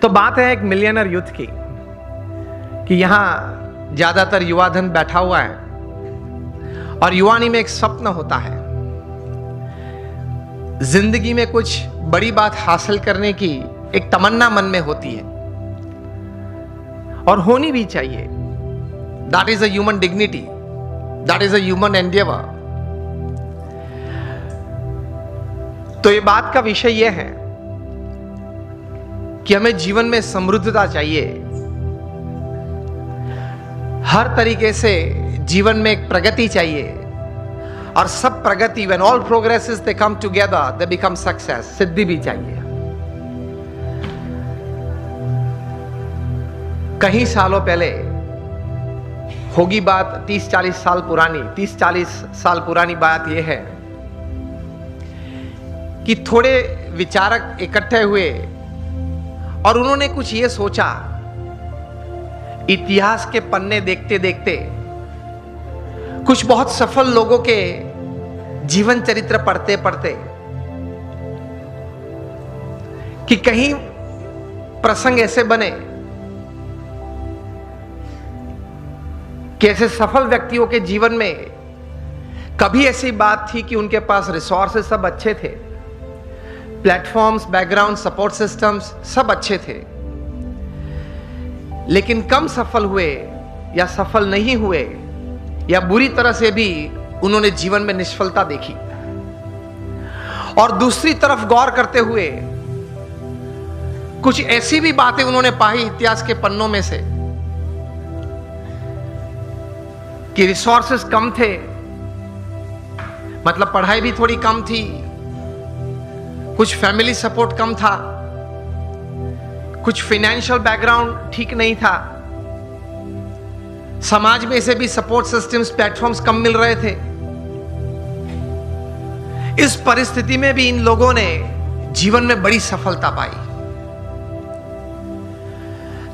तो बात है एक मिलियनर यूथ की कि यहां ज्यादातर युवा धन बैठा हुआ है और युवानी में एक स्वप्न होता है, जिंदगी में कुछ बड़ी बात हासिल करने की एक तमन्ना मन में होती है और होनी भी चाहिए। That is a human dignity, that is a human Endeavour. तो ये बात का विषय यह है कि हमें जीवन में समृद्धता चाहिए, हर तरीके से जीवन में एक प्रगति चाहिए और सब प्रगति, when all progresses they come together they become success, सिद्धि भी चाहिए। कई सालों पहले होगी बात, 30-40 साल पुरानी, 30-40 साल पुरानी बात यह है कि थोड़े विचारक इकट्ठे हुए और उन्होंने कुछ ये सोचा, इतिहास के पन्ने देखते देखते कुछ बहुत सफल लोगों के जीवन चरित्र पढ़ते पढ़ते कि कहीं प्रसंग ऐसे बने कि ऐसे सफल व्यक्तियों के जीवन में कभी ऐसी बात थी कि उनके पास रिसोर्सेस सब अच्छे थे, प्लेटफॉर्म्स, बैकग्राउंड, सपोर्ट सिस्टम्स सब अच्छे थे, लेकिन कम सफल हुए या सफल नहीं हुए या बुरी तरह से भी उन्होंने जीवन में निष्फलता देखी। और दूसरी तरफ गौर करते हुए कुछ ऐसी भी बातें उन्होंने पाई इतिहास के पन्नों में से कि रिसोर्सेस कम थे, मतलब पढ़ाई भी थोड़ी कम थी, कुछ फैमिली सपोर्ट कम था, कुछ फाइनेंशियल बैकग्राउंड ठीक नहीं था, समाज में से भी सपोर्ट सिस्टम्स, प्लेटफॉर्म्स कम मिल रहे थे। इस परिस्थिति में भी इन लोगों ने जीवन में बड़ी सफलता पाई।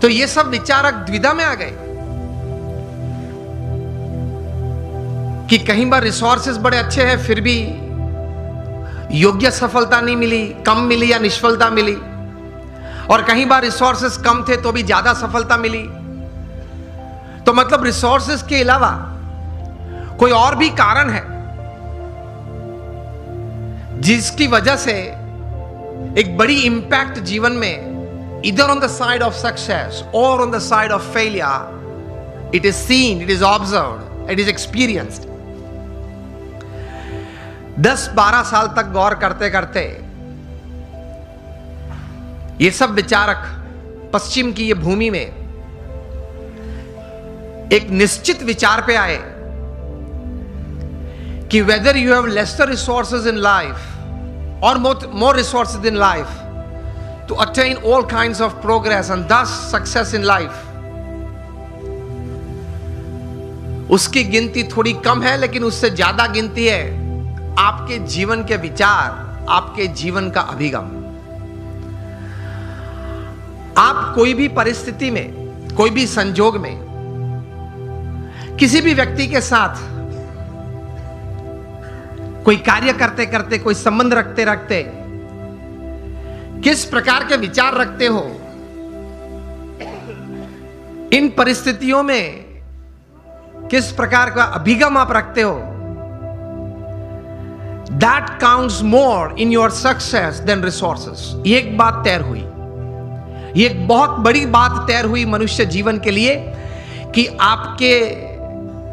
तो ये सब विचारक द्विधा में आ गए कि कहीं बार रिसोर्सेस बड़े अच्छे हैं फिर भी योग्य सफलता नहीं मिली, कम मिली या निष्फलता मिली, और कहीं बार रिसोर्सेस कम थे तो भी ज्यादा सफलता मिली। तो मतलब रिसोर्सेस के अलावा कोई और भी कारण है जिसकी वजह से एक बड़ी इंपैक्ट जीवन में, इधर on the side of success और on the side of failure, it is seen, it is observed, it is experienced. 10-12 साल तक गौर करते करते ये सब विचारक पश्चिम की ये भूमि में एक निश्चित विचार पे आए कि whether you have lesser resources in life और more resources in life to attain all kinds of progress and thus success in life, उसकी गिनती थोड़ी कम है लेकिन उससे ज्यादा गिनती है आपके जीवन के विचार, आपके जीवन का अभिगम। आप कोई भी परिस्थिति में, कोई भी संजोग में, किसी भी व्यक्ति के साथ कोई कार्य करते करते, कोई संबंध रखते रखते किस प्रकार के विचार रखते हो, इन परिस्थितियों में किस प्रकार का अभिगम आप रखते हो, that counts more in your success than resources. ये एक बात तैर हुई, ये एक बहुत बड़ी बात तैर हुई मनुष्य जीवन के लिए कि आपके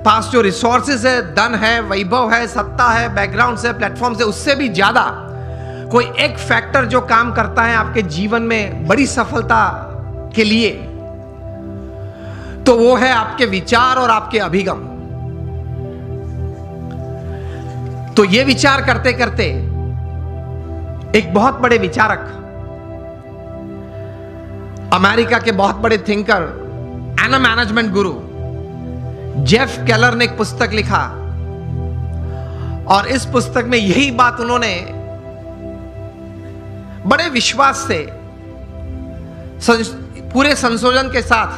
पास जो रिसोर्सेज है, धन है, वैभव है, सत्ता है, बैकग्राउंड है, प्लेटफॉर्म्स है, उससे भी ज्यादा कोई एक फैक्टर जो काम करता है आपके जीवन में बड़ी सफलता के लिए, तो वो है आपके विचार और आपके अभिगम। तो ये विचार करते करते एक बहुत बड़े विचारक, अमेरिका के बहुत बड़े thinker and management Guru Jeff Keller ने एक पुस्तक लिखा और इस पुस्तक में यही बात उन्होंने बड़े विश्वास से, पूरे संशोधन के साथ,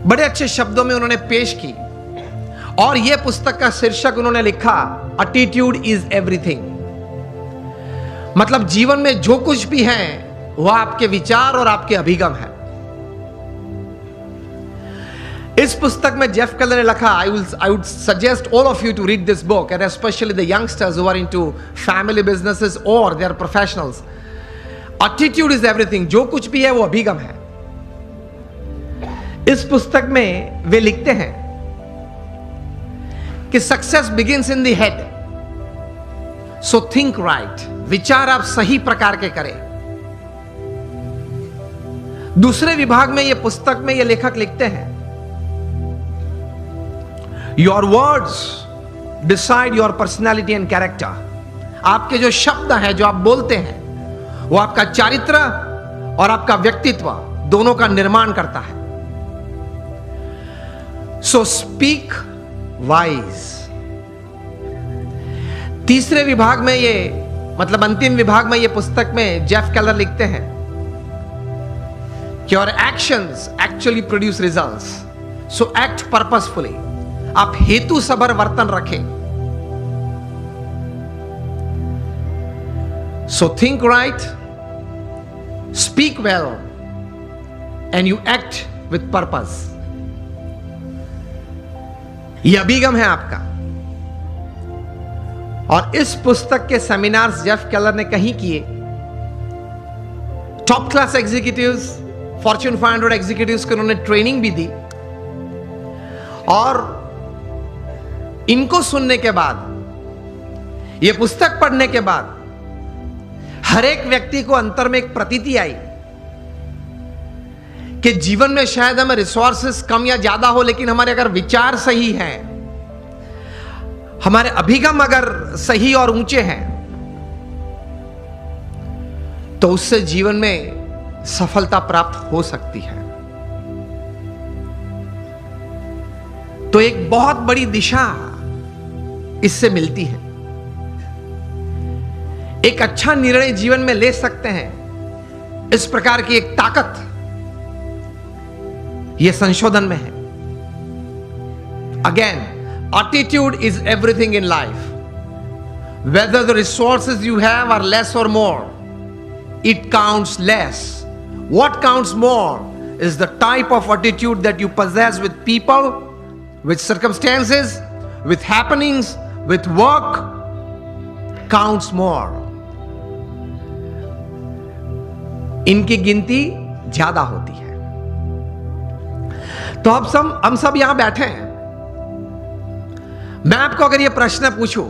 बड़े अच्छे शब्दों में उन्होंने पेश की। और यह पुस्तक का शीर्षक उन्होंने लिखा, एटीट्यूड इज एवरीथिंग। मतलब जीवन में जो कुछ भी है वह आपके विचार और आपके अभिगम है। इस पुस्तक में जेफ केलर ने लिखा, I would suggest all of you to read this book and especially the youngsters who are into family businesses और they are professionals. Attitude is everything. जो कुछ भी है वो अभिगम है। इस पुस्तक में वे लिखते हैं कि success begins in the head, so think right. विचार आप सही प्रकार के करें। दूसरे विभाग में यह पुस्तक में ये लेखक लिखते हैं, your words decide your personality and character. आपके जो शब्द हैं, जो आप बोलते हैं, वो आपका चारित्र और आपका व्यक्तित्व दोनों का निर्माण करता है। So speak wise. तीसरे विभाग में ये, मतलब अंतिम विभाग में ये पुस्तक में जेफ केलर लिखते हैं कि your actions actually produce results, so act purposefully. आप हेतु सभर वर्तन रखें। So think right, speak well and you act with purpose. यह अभिगम है आपका। और इस पुस्तक के सेमिनार्स जेफ केलर ने कहीं किए। Top class executives, Fortune 500 executives को उन्होंने ट्रेनिंग भी दी। और इनको सुनने के बाद, यह पुस्तक पढ़ने के बाद, हर एक व्यक्ति को अंतर में एक प्रतीति आई कि जीवन में शायद हमें रिसोर्सेस कम या ज्यादा हो, लेकिन हमारे अगर विचार सही हैं, हमारे अभिगम अगर सही और ऊंचे हैं, तो उससे जीवन में सफलता प्राप्त हो सकती है। तो एक बहुत बड़ी दिशा इससे मिलती है। एक अच्छा निर्णय जीवन में ले सकते हैं, इस प्रकार की एक ताकत यह संशोधन में है। Again, attitude is everything in life. Whether the resources you have are less और more, it counts less. What counts more is the type of attitude that you possess with people, with circumstances, with happenings, with work counts more. इनकी गिनती ज्यादा होती है। तो अब हम सब यहां बैठे हैं। मैं आपको अगर यह प्रश्न पूछूं,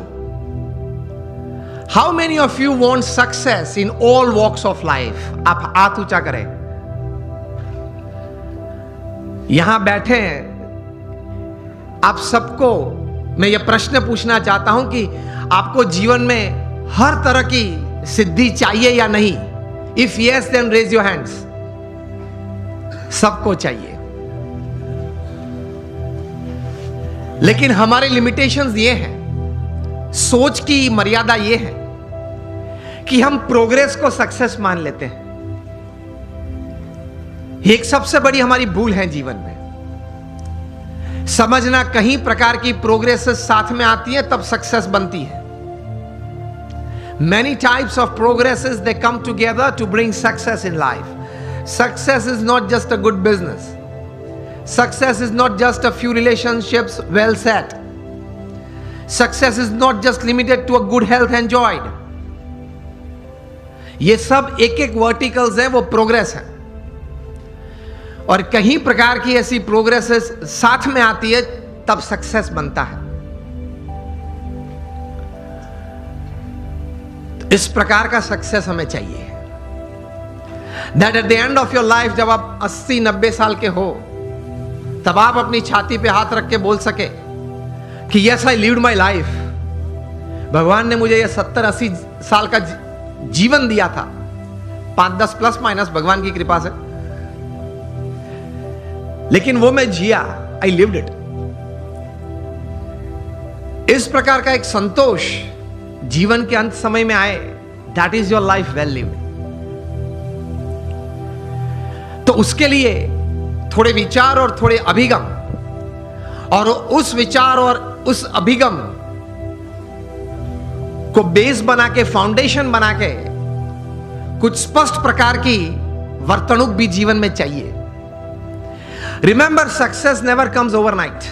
How many of you want success in all walks of life? आप हाथ ऊंचा करें। यहां बैठे हैं, आप सबको मैं यह प्रश्न पूछना चाहता हूं कि आपको जीवन में हर तरह की सिद्धि चाहिए या नहीं? If yes, then raise your hands. सबको चाहिए। लेकिन हमारे लिमिटेशंस ये हैं, सोच की मर्यादा ये है कि हम प्रोग्रेस को सक्सेस मान लेते हैं। एक सबसे बड़ी हमारी भूल है जीवन में। समझना कहीं प्रकार की प्रोग्रेस साथ में आती है तब सक्सेस बनती है। Many types of progresses they come together to bring success in life. Success is not just a good business. Success is not just a few relationships well set. Success is not just limited to a good health enjoyed. ये सब एक एक verticals हैं, वो progress है। और कहीं प्रकार की ऐसी प्रोग्रेसेस साथ में आती है तब सक्सेस बनता है। इस प्रकार का सक्सेस हमें चाहिए, that at the end of your life, जब आप 80-90 साल के हो, तब आप अपनी छाती पे हाथ रख के बोल सके कि yes I lived my life. भगवान ने मुझे यह 70-80 साल का जीवन दिया था, 5-10 प्लस माइनस भगवान की कृपा से, लेकिन वो मैं जिया, आई लिव्ड इट। इस प्रकार का एक संतोष जीवन के अंत समय में आए, that is your life well lived. तो उसके लिए थोड़े विचार और थोड़े अभिगम, और उस विचार और उस अभिगम को बेस बना के, फाउंडेशन बना के कुछ स्पष्ट प्रकार की वर्तणुक भी जीवन में चाहिए। Remember, success never comes overnight,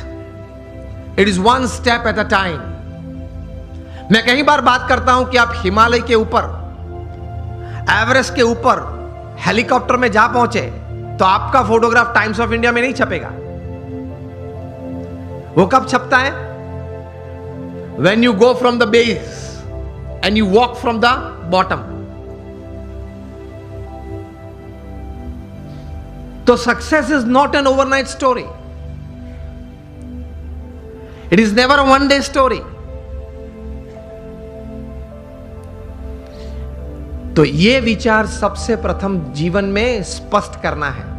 it is one step at a time. मैं कई बार बात करता हूं कि आप हिमालय के ऊपर, एवरेस्ट के ऊपर हेलीकॉप्टर में जा पहुंचे तो आपका फोटोग्राफ टाइम्स ऑफ इंडिया में नहीं छपेगा। वो कब छपता है? When you go from the base and you walk from the bottom. So success is not an overnight story. It is never a one day story. तो ये विचार सबसे प्रथम जीवन में स्पष्ट करना है।